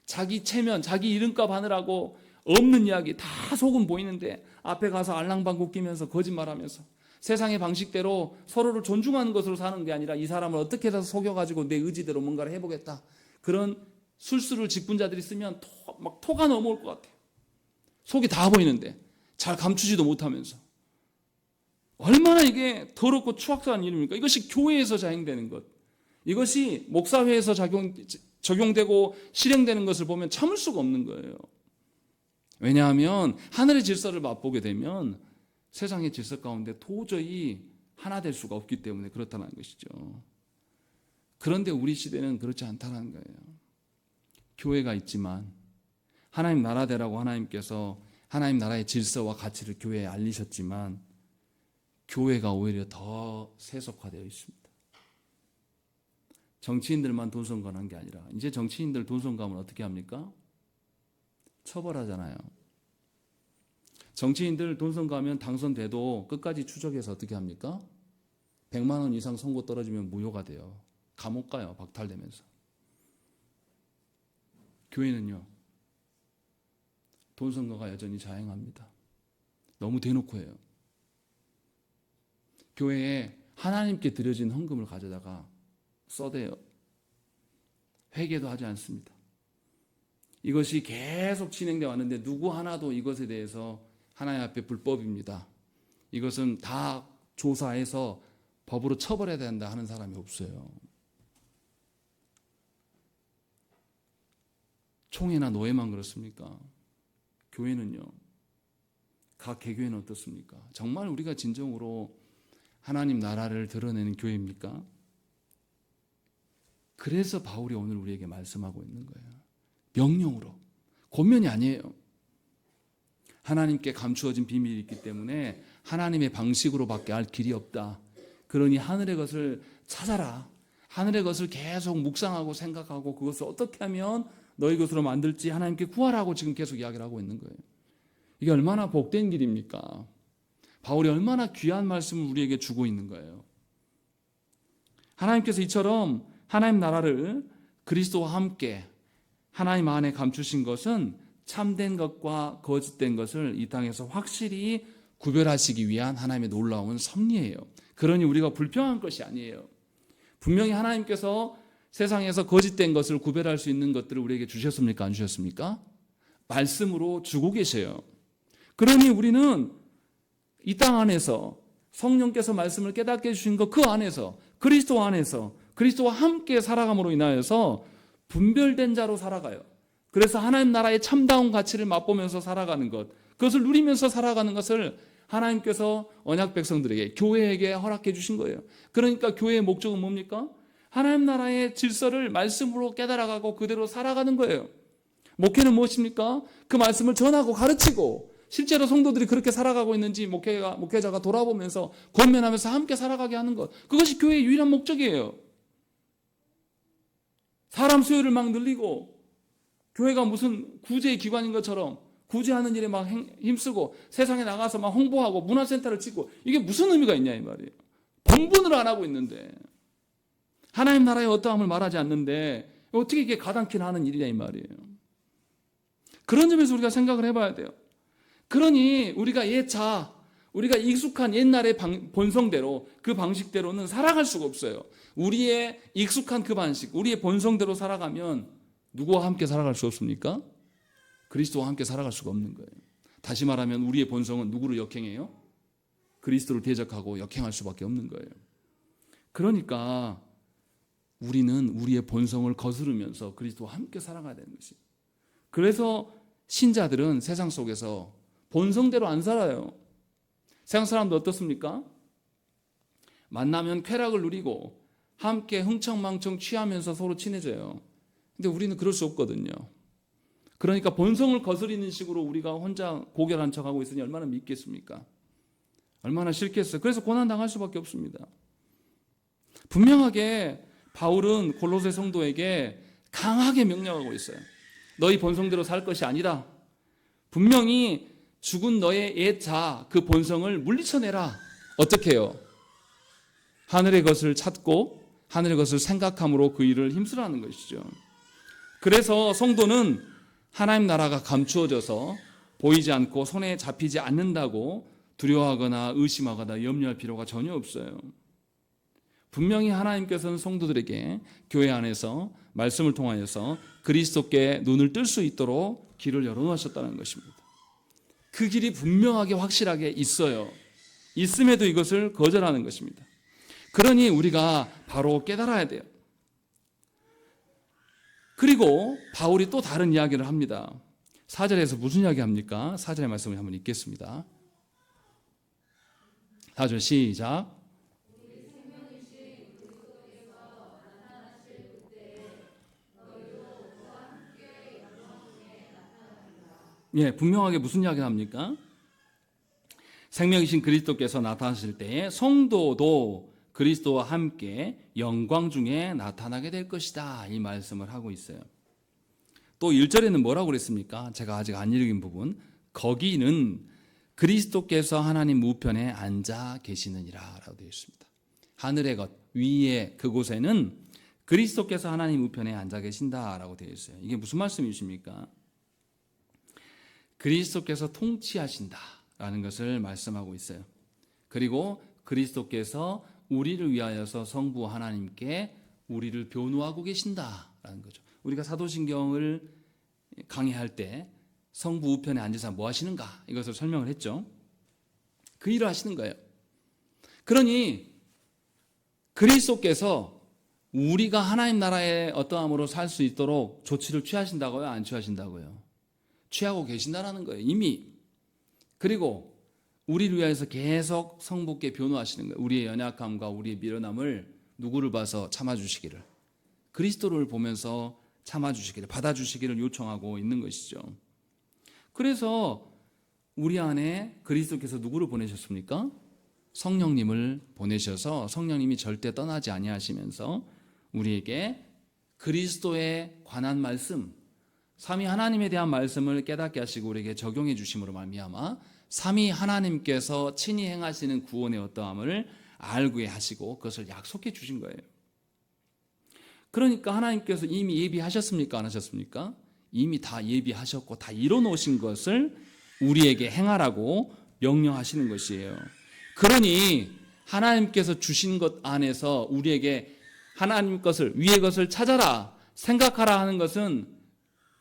자기 체면, 자기 이름값 하느라고 없는 이야기 다 속은 보이는데 앞에 가서 알랑방구 끼면서 거짓말하면서 세상의 방식대로 서로를 존중하는 것으로 사는 게 아니라 이 사람을 어떻게 해서 속여가지고 내 의지대로 뭔가를 해보겠다, 그런 술수를 짚은 자들이 쓰면 막 토가 넘어올 것 같아요. 속이 다 보이는데 잘 감추지도 못하면서. 얼마나 이게 더럽고 추악한 일입니까? 이것이 교회에서 자행되는 것, 이것이 목사회에서 적용되고 실행되는 것을 보면 참을 수가 없는 거예요. 왜냐하면 하늘의 질서를 맛보게 되면 세상의 질서 가운데 도저히 하나 될 수가 없기 때문에 그렇다는 것이죠. 그런데 우리 시대는 그렇지 않다는 거예요. 교회가 있지만 하나님 나라대라고 하나님께서 하나님 나라의 질서와 가치를 교회에 알리셨지만 교회가 오히려 더 세속화되어 있습니다. 정치인들만 돈 선거하는 게 아니라 이제 정치인들 돈 선거하면 어떻게 합니까? 처벌하잖아요. 정치인들 돈 선거하면 당선돼도 끝까지 추적해서 어떻게 합니까? 100만 원 이상 선고 떨어지면 무효가 돼요. 감옥 가요. 박탈되면서. 교회는요, 돈 선거가 여전히 자행합니다. 너무 대놓고 해요. 교회에 하나님께 드려진 헌금을 가져다가 써대요. 회개도 하지 않습니다. 이것이 계속 진행되어 왔는데 누구 하나도 이것에 대해서 하나님 앞에 불법입니다, 이것은 다 조사해서 법으로 처벌해야 된다 하는 사람이 없어요. 총회나 노회만 그렇습니까? 교회는요? 각 개교회는 어떻습니까? 정말 우리가 진정으로 하나님 나라를 드러내는 교회입니까? 그래서 바울이 오늘 우리에게 말씀하고 있는 거예요. 명령으로. 권면이 아니에요. 하나님께 감추어진 비밀이 있기 때문에 하나님의 방식으로밖에 알 길이 없다. 그러니 하늘의 것을 찾아라. 하늘의 것을 계속 묵상하고 생각하고 그것을 어떻게 하면 너희 것으로 만들지 하나님께 구하라고 지금 계속 이야기를 하고 있는 거예요. 이게 얼마나 복된 길입니까? 바울이 얼마나 귀한 말씀을 우리에게 주고 있는 거예요. 하나님께서 이처럼 하나님 나라를 그리스도와 함께 하나님 안에 감추신 것은 참된 것과 거짓된 것을 이 땅에서 확실히 구별하시기 위한 하나님의 놀라운 섭리예요. 그러니 우리가 불평한 것이 아니에요. 분명히 하나님께서 세상에서 거짓된 것을 구별할 수 있는 것들을 우리에게 주셨습니까? 안 주셨습니까? 말씀으로 주고 계세요. 그러니 우리는 이 땅 안에서 성령께서 말씀을 깨닫게 해주신 것 그 안에서 그리스도 안에서 그리스도와 함께 살아감으로 인하여서 분별된 자로 살아가요. 그래서 하나님 나라의 참다운 가치를 맛보면서 살아가는 것, 그것을 누리면서 살아가는 것을 하나님께서 언약 백성들에게, 교회에게 허락해 주신 거예요. 그러니까 교회의 목적은 뭡니까? 하나님 나라의 질서를 말씀으로 깨달아가고 그대로 살아가는 거예요. 목회는 무엇입니까? 그 말씀을 전하고 가르치고 실제로 성도들이 그렇게 살아가고 있는지 목회자가 돌아보면서 권면하면서 함께 살아가게 하는 것, 그것이 교회의 유일한 목적이에요. 사람 수요를 막 늘리고 교회가 무슨 구제의 기관인 것처럼 구제하는 일에 막 힘쓰고 세상에 나가서 막 홍보하고 문화센터를 짓고 이게 무슨 의미가 있냐 이 말이에요. 본분을 안 하고 있는데, 하나님 나라의 어떠함을 말하지 않는데 어떻게 이게 가당키나 하는 일이냐 이 말이에요. 그런 점에서 우리가 생각을 해봐야 돼요. 그러니 우리가 우리가 익숙한 옛날의 본성대로, 그 방식대로는 살아갈 수가 없어요. 우리의 익숙한 그 방식, 우리의 본성대로 살아가면 누구와 함께 살아갈 수 없습니까? 그리스도와 함께 살아갈 수가 없는 거예요. 다시 말하면 우리의 본성은 누구를 역행해요? 그리스도를 대적하고 역행할 수밖에 없는 거예요. 그러니까 우리는 우리의 본성을 거스르면서 그리스도와 함께 살아가야 되는 것이에요. 그래서 신자들은 세상 속에서 본성대로 안 살아요. 세상 사람도 어떻습니까? 만나면 쾌락을 누리고 함께 흥청망청 취하면서 서로 친해져요. 근데 우리는 그럴 수 없거든요. 그러니까 본성을 거스리는 식으로 우리가 혼자 고결한 척하고 있으니 얼마나 믿겠습니까? 얼마나 싫겠어요. 그래서 고난당할 수밖에 없습니다. 분명하게 바울은 골로새 성도에게 강하게 명령하고 있어요. 너희 본성대로 살 것이 아니라 분명히 죽은 너의 옛 자, 그 본성을 물리쳐내라. 어떻게 해요? 하늘의 것을 찾고 하늘의 것을 생각함으로 그 일을 힘쓰라는 것이죠. 그래서 성도는 하나님 나라가 감추어져서 보이지 않고 손에 잡히지 않는다고 두려워하거나 의심하거나 염려할 필요가 전혀 없어요. 분명히 하나님께서는 성도들에게 교회 안에서 말씀을 통하여서 그리스도께 눈을 뜰 수 있도록 길을 열어놓으셨다는 것입니다. 그 길이 분명하게 확실하게 있어요. 있음에도 이것을 거절하는 것입니다. 그러니 우리가 바로 깨달아야 돼요. 그리고 바울이 또 다른 이야기를 합니다. 4절에서 무슨 이야기 합니까? 4절의 말씀을 한번 읽겠습니다. 4절 시작. 예, 분명하게 무슨 이야기를 합니까? 생명이신 그리스도께서 나타나실 때에 성도도 그리스도와 함께 영광 중에 나타나게 될 것이다, 이 말씀을 하고 있어요. 또 1절에는 뭐라고 그랬습니까? 제가 아직 안 읽은 부분. 거기는 그리스도께서 하나님 우편에 앉아 계시느니라 라고 되어 있습니다. 하늘의 것 위에 그곳에는 그리스도께서 하나님 우편에 앉아 계신다라고 되어 있어요. 이게 무슨 말씀이십니까? 그리스도께서 통치하신다라는 것을 말씀하고 있어요. 그리고 그리스도께서 우리를 위하여서 성부 하나님께 우리를 변호하고 계신다라는 거죠. 우리가 사도신경을 강의할 때 성부 우편에 앉으사 뭐 하시는가 이것을 설명을 했죠. 그 일을 하시는 거예요. 그러니 그리스도께서 우리가 하나님 나라의 어떠함으로 살 수 있도록 조치를 취하신다고요? 안 취하신다고요? 취하고 계신다라는 거예요. 이미. 그리고 우리를 위해서 계속 성부께 변호하시는 거예요. 우리의 연약함과 우리의 미련함을 누구를 봐서 참아주시기를, 그리스도를 보면서 참아주시기를, 받아주시기를 요청하고 있는 것이죠. 그래서 우리 안에 그리스도께서 누구를 보내셨습니까? 성령님을 보내셔서 성령님이 절대 떠나지 아니하시면서 우리에게 그리스도에 관한 말씀, 삼위 하나님에 대한 말씀을 깨닫게 하시고 우리에게 적용해 주심으로 말미암아 삼위 하나님께서 친히 행하시는 구원의 어떠함을 알게 하시고 그것을 약속해 주신 거예요. 그러니까 하나님께서 이미 예비하셨습니까? 안 하셨습니까? 이미 다 예비하셨고 다 이뤄놓으신 것을 우리에게 행하라고 명령하시는 것이에요. 그러니 하나님께서 주신 것 안에서 우리에게 하나님 것을, 위의 것을 찾아라, 생각하라 하는 것은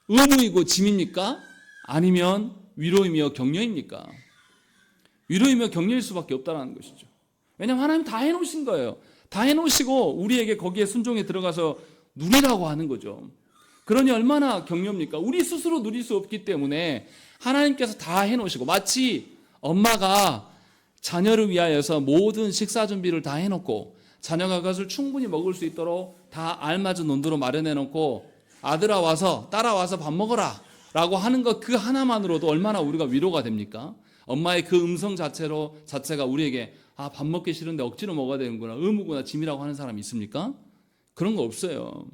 의무이고 짐입니까? 아니면 위로이며 격려입니까? 위로이며 격려일 수밖에 없다는 것이죠. 왜냐하면 하나님 다 해놓으신 거예요. 다 해놓으시고 우리에게 거기에 순종에 들어가서 누리라고 하는 거죠. 그러니 얼마나 격려입니까? 우리 스스로 누릴 수 없기 때문에 하나님께서 다 해놓으시고, 마치 엄마가 자녀를 위하여서 모든 식사 준비를 다 해놓고 자녀가 그것을 충분히 먹을 수 있도록 다 알맞은 논두로 마련해놓고 아들아 와서 딸아 와서 밥 먹어라 라고 하는 것 그 하나만으로도 얼마나 우리가 위로가 됩니까? 엄마의 그 음성 자체가 우리에게 밥 먹기 싫은데 억지로 먹어야 되는구나, 의무구나, 짐이라고 하는 사람이 있습니까? 그런 거 없어요.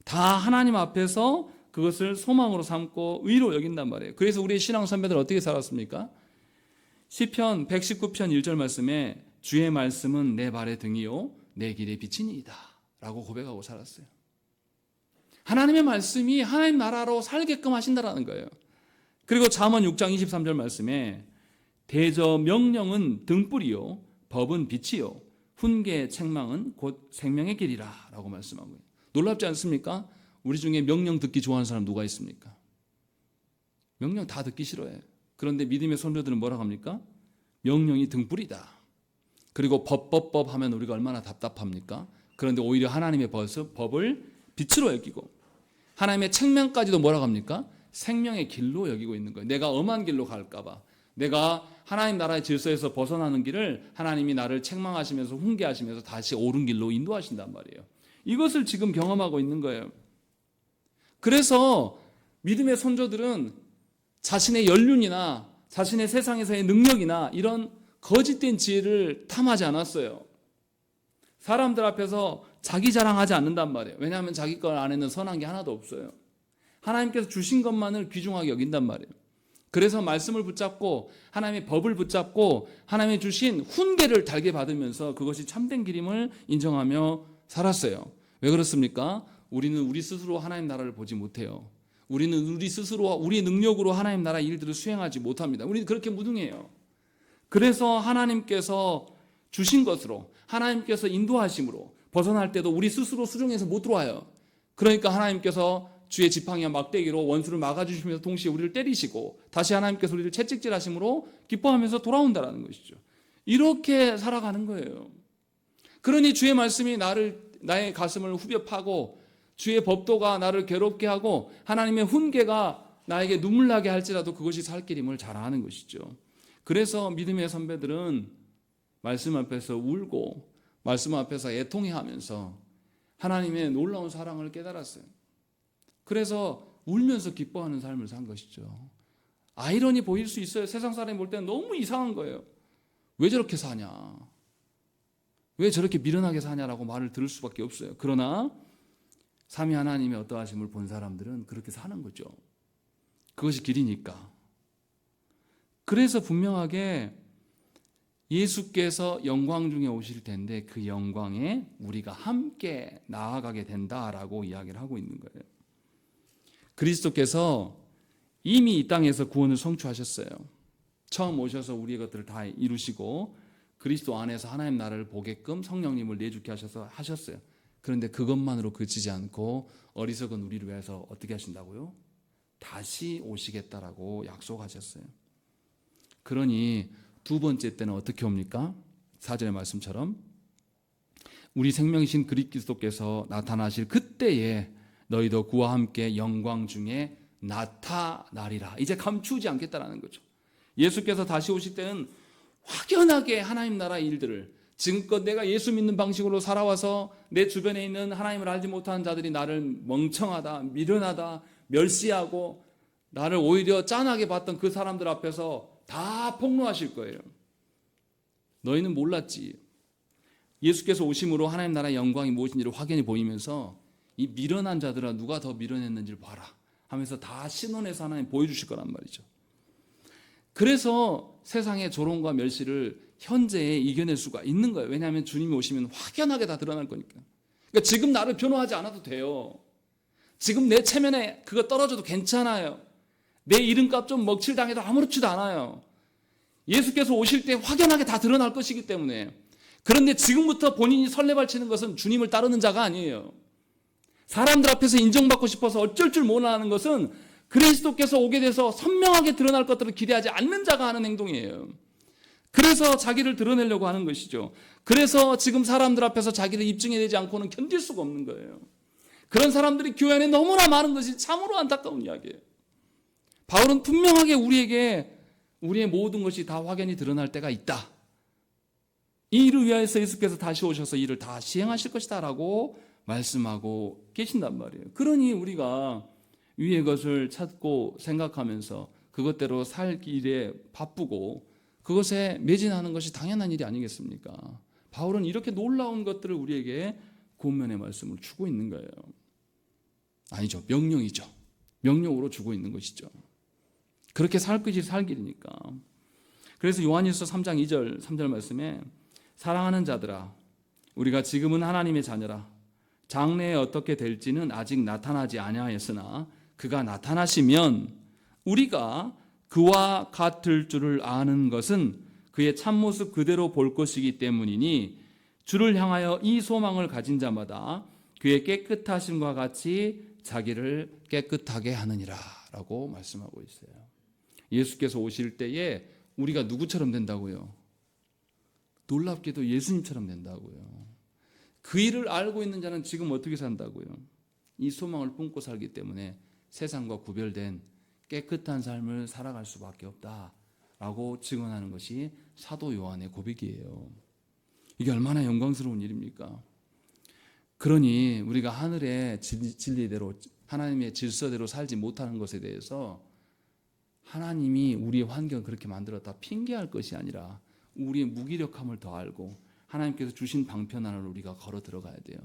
다 하나님 앞에서 그것을 소망으로 삼고 의로 여긴단 말이에요. 그래서 우리의 신앙 선배들 어떻게 살았습니까? 시편 119편 1절 말씀에 주의 말씀은 내 발의 등이요 내 길의 빛이니이다 라고 고백하고 살았어요. 하나님의 말씀이 하나님 나라로 살게끔 하신다라는 거예요. 그리고 잠언 6장 23절 말씀에 대저 명령은 등불이요 법은 빛이요 훈계 책망은 곧 생명의 길이라 라고 말씀하고요. 놀랍지 않습니까? 우리 중에 명령 듣기 좋아하는 사람 누가 있습니까? 명령 다 듣기 싫어해. 그런데 믿음의 선조들은 뭐라고 합니까? 명령이 등불이다. 그리고 법 하면 우리가 얼마나 답답합니까? 그런데 오히려 하나님의 법을 빛으로 여기고 하나님의 책명까지도 뭐라고 합니까? 생명의 길로 여기고 있는 거예요. 내가 엄한 길로 갈까 봐, 내가 하나님 나라의 질서에서 벗어나는 길을 하나님이 나를 책망하시면서 훈계하시면서 다시 옳은 길로 인도하신단 말이에요. 이것을 지금 경험하고 있는 거예요. 그래서 믿음의 선조들은 자신의 연륜이나 자신의 세상에서의 능력이나 이런 거짓된 지혜를 탐하지 않았어요. 사람들 앞에서 자기 자랑하지 않는단 말이에요. 왜냐하면 자기 것 안에는 선한 게 하나도 없어요. 하나님께서 주신 것만을 귀중하게 여긴단 말이에요. 그래서 말씀을 붙잡고 하나님의 법을 붙잡고 하나님의 주신 훈계를 달게 받으면서 그것이 참된 길임을 인정하며 살았어요. 왜 그렇습니까? 우리는 우리 스스로 하나님 나라를 보지 못해요. 우리는 우리 스스로 우리의 능력으로 하나님 나라 일들을 수행하지 못합니다. 우리는 그렇게 무능해요. 그래서 하나님께서 주신 것으로, 하나님께서 인도하심으로 벗어날 때도 우리 스스로 수종해서 못 들어와요. 그러니까 하나님께서 주의 지팡이와 막대기로 원수를 막아주시면서 동시에 우리를 때리시고 다시 하나님께서 우리를 채찍질하심으로 기뻐하면서 돌아온다는 것이죠. 이렇게 살아가는 거예요. 그러니 주의 말씀이 나의 가슴을 후벼 파고 주의 법도가 나를 괴롭게 하고 하나님의 훈계가 나에게 눈물 나게 할지라도 그것이 살 길임을 잘 아는 것이죠. 그래서 믿음의 선배들은 말씀 앞에서 울고 말씀 앞에서 애통해하면서 하나님의 놀라운 사랑을 깨달았어요. 그래서 울면서 기뻐하는 삶을 산 것이죠. 아이러니 보일 수 있어요. 세상 사람이 볼 때는 너무 이상한 거예요. 왜 저렇게 사냐? 왜 저렇게 미련하게 사냐라고 말을 들을 수밖에 없어요. 그러나 삼위 하나님의 어떠하심을 본 사람들은 그렇게 사는 거죠. 그것이 길이니까. 그래서 분명하게 예수께서 영광 중에 오실 텐데 그 영광에 우리가 함께 나아가게 된다라고 이야기를 하고 있는 거예요. 그리스도께서 이미 이 땅에서 구원을 성취하셨어요. 처음 오셔서 우리의 것들을 다 이루시고 그리스도 안에서 하나님 나라를 보게끔 성령님을 내주게 하셨어요. 그런데 그것만으로 그치지 않고 어리석은 우리를 위해서 어떻게 하신다고요? 다시 오시겠다라고 약속하셨어요. 그러니 두 번째 때는 어떻게 옵니까? 4절의 말씀처럼 우리 생명이신 그리스도께서 나타나실 그때에 너희도 그와 함께 영광 중에 나타나리라. 이제 감추지 않겠다라는 거죠. 예수께서 다시 오실 때는 확연하게 하나님 나라 일들을, 지금껏 내가 예수 믿는 방식으로 살아와서 내 주변에 있는 하나님을 알지 못하는 자들이 나를 멍청하다, 미련하다, 멸시하고 나를 오히려 짠하게 봤던 그 사람들 앞에서 다 폭로하실 거예요. 너희는 몰랐지. 예수께서 오심으로 하나님 나라의 영광이 무엇인지를 확연히 보이면서 이 미련한 자들아 누가 더 미련했는지를 봐라 하면서 다 신원해서 하나님 보여주실 거란 말이죠. 그래서 세상의 조롱과 멸시를 현재에 이겨낼 수가 있는 거예요. 왜냐하면 주님이 오시면 확연하게 다 드러날 거니까. 그러니까 지금 나를 변호하지 않아도 돼요. 지금 내 체면에 그거 떨어져도 괜찮아요. 내 이름값 좀 먹칠당해도 아무렇지도 않아요. 예수께서 오실 때 확연하게 다 드러날 것이기 때문에. 그런데 지금부터 본인이 설레발치는 것은 주님을 따르는 자가 아니에요. 사람들 앞에서 인정받고 싶어서 어쩔 줄 몰라하는 것은 그리스도께서 오게 돼서 선명하게 드러날 것들을 기대하지 않는 자가 하는 행동이에요. 그래서 자기를 드러내려고 하는 것이죠. 그래서 지금 사람들 앞에서 자기를 입증해야 되지 않고는 견딜 수가 없는 거예요. 그런 사람들이 교회 안에 너무나 많은 것이 참으로 안타까운 이야기예요. 바울은 분명하게 우리에게 우리의 모든 것이 다 확연히 드러날 때가 있다. 이 일을 위하여서 예수께서 다시 오셔서 이를 다 시행하실 것이다 라고 말씀하고 계신단 말이에요. 그러니 우리가 위의 것을 찾고 생각하면서 그것대로 살 길에 바쁘고 그것에 매진하는 것이 당연한 일이 아니겠습니까? 바울은 이렇게 놀라운 것들을 우리에게 권면의 말씀을 주고 있는 거예요. 아니죠. 명령이죠. 명령으로 주고 있는 것이죠. 그렇게 살 길이니까. 그래서 요한일서 3장 2절 3절 말씀에 사랑하는 자들아 우리가 지금은 하나님의 자녀라 장래에 어떻게 될지는 아직 나타나지 아니하였으나 그가 나타나시면 우리가 그와 같을 줄을 아는 것은 그의 참모습 그대로 볼 것이기 때문이니 주를 향하여 이 소망을 가진 자마다 그의 깨끗하심과 같이 자기를 깨끗하게 하느니라 라고 말씀하고 있어요. 예수께서 오실 때에 우리가 누구처럼 된다고요? 놀랍게도 예수님처럼 된다고요. 그 일을 알고 있는 자는 지금 어떻게 산다고요? 이 소망을 품고 살기 때문에 세상과 구별된 깨끗한 삶을 살아갈 수밖에 없다라고 증언하는 것이 사도 요한의 고백이에요. 이게 얼마나 영광스러운 일입니까? 그러니 우리가 하늘의 진리대로 하나님의 질서대로 살지 못하는 것에 대해서 하나님이 우리의 환경을 그렇게 만들었다 핑계할 것이 아니라 우리의 무기력함을 더 알고 하나님께서 주신 방편 안으로 우리가 걸어 들어가야 돼요.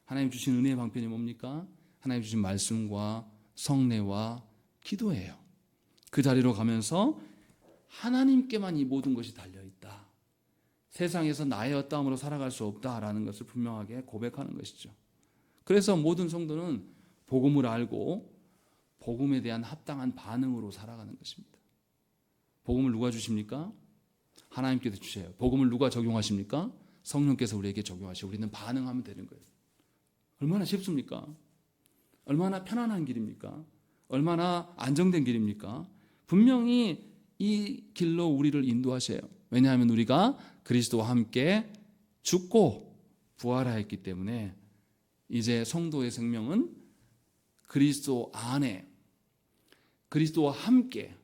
하나님 주신 은혜의 방편이 뭡니까? 하나님 주신 말씀과 성례와 기도예요. 그 자리로 가면서 하나님께만 이 모든 것이 달려있다. 세상에서 나의 어떠함으로 살아갈 수 없다라는 것을 분명하게 고백하는 것이죠. 그래서 모든 성도는 복음을 알고 복음에 대한 합당한 반응으로 살아가는 것입니다. 복음을 누가 주십니까? 하나님께서 주셔요. 복음을 누가 적용하십니까? 성령께서 우리에게 적용하시고 우리는 반응하면 되는 거예요. 얼마나 쉽습니까? 얼마나 편안한 길입니까? 얼마나 안정된 길입니까? 분명히 이 길로 우리를 인도하셔요. 왜냐하면 우리가 그리스도와 함께 죽고 부활하였기 때문에 이제 성도의 생명은 그리스도 안에 그리스도와 함께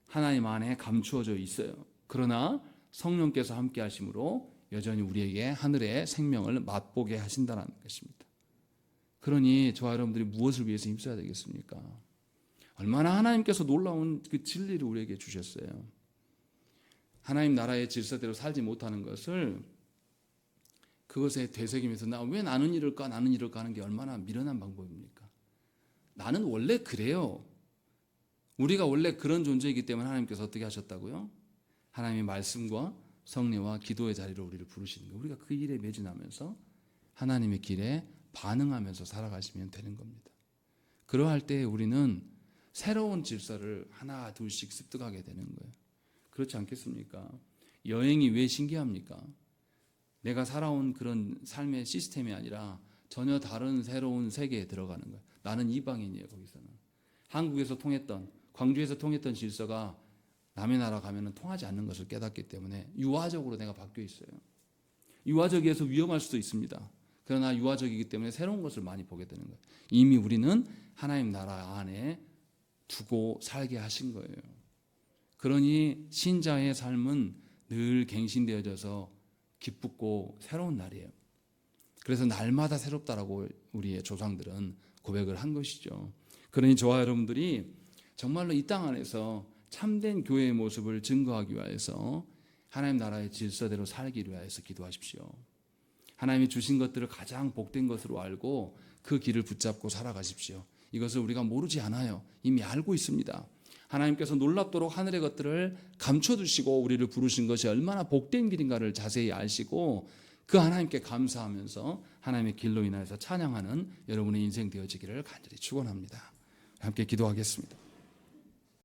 하나님 안에 감추어져 있어요. 그러나 성령께서 함께 하심으로 여전히 우리에게 하늘의 생명을 맛보게 하신다는 것입니다. 그러니 저와 여러분들이 무엇을 위해서 힘써야 되겠습니까? 얼마나 하나님께서 놀라운 그 진리를 우리에게 주셨어요. 하나님 나라의 질서대로 살지 못하는 것을 그것에 되새기면서 왜 나는 이럴까 하는 게 얼마나 미련한 방법입니까? 나는 원래 그래요. 우리가 원래 그런 존재이기 때문에 하나님께서 어떻게 하셨다고요? 하나님의 말씀과 성례와 기도의 자리로 우리를 부르시는 거예요. 우리가 그 일에 매진하면서 하나님의 길에 반응하면서 살아가시면 되는 겁니다. 그러할 때 우리는 새로운 질서를 하나 둘씩 습득하게 되는 거예요. 그렇지 않겠습니까? 여행이 왜 신기합니까? 내가 살아온 그런 삶의 시스템이 아니라 전혀 다른 새로운 세계에 들어가는 거예요. 나는 이방인이에요. 거기서는 한국에서 통했던, 광주에서 통했던 질서가 남의 나라 가면은 통하지 않는 것을 깨닫기 때문에 유화적으로 내가 바뀌어 있어요. 유화적이어서 위험할 수도 있습니다. 그러나 유화적이기 때문에 새로운 것을 많이 보게 되는 거예요. 이미 우리는 하나님 나라 안에 두고 살게 하신 거예요. 그러니 신자의 삶은 늘 갱신되어져서 기쁘고 새로운 날이에요. 그래서 날마다 새롭다라고 우리의 조상들은 고백을 한 것이죠. 그러니 저와 여러분들이 정말로 이 땅 안에서 참된 교회의 모습을 증거하기 위해서 하나님 나라의 질서대로 살기 위해서 기도하십시오. 하나님이 주신 것들을 가장 복된 것으로 알고 그 길을 붙잡고 살아가십시오. 이것을 우리가 모르지 않아요. 이미 알고 있습니다. 하나님께서 놀랍도록 하늘의 것들을 감춰두시고 우리를 부르신 것이 얼마나 복된 길인가를 자세히 아시고 그 하나님께 감사하면서 하나님의 길로 인하여서 찬양하는 여러분의 인생 되어지기를 간절히 축원합니다. 함께 기도하겠습니다.